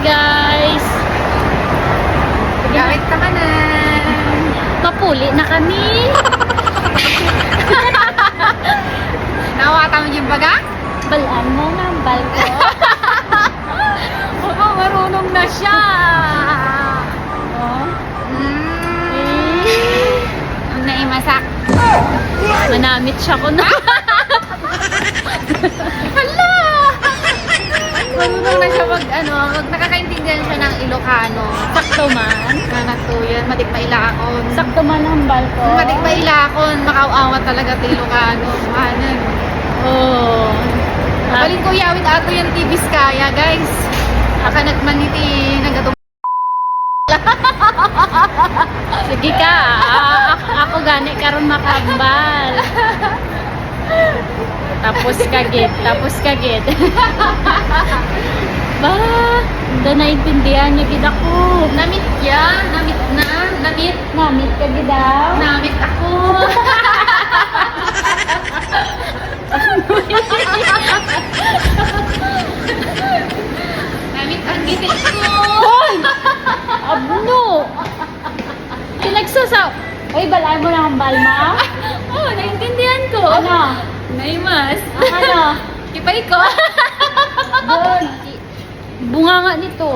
guys. Gamit ka na. Mapuli na kami. Nawata mo yung baga? Balaan mo ng bal ko. Oo, marunong na siya. Oh. Ang naimasak. Manamit siya ko na. Hala! Marunong na siya pag nakakaintindihan siya ng Ilocano. Sakto man. Nanatuyan, matikmailakon. Sakto man ang bal ko. Matikmailakon, makauawa talaga sa Ilocano. Mahanan. Oh. Balin ko yawit ato yung tibis kaya, guys. Aka nagmaniti, nagatong. Sige ka. Ako gani karon makambal. Tapos kagid. Ba, da naintindihan niya gid ako. Namit yan, namit Namit ka gid daw. namit ako. Namit ang gitid ko. Hoy! Abno! Pinagsasaw. Oy, balaan mo na ang balma. Oh, naintindihan ko. Ano? Naimas. Ano? Kipay ko. Doon. Bunga nga nito.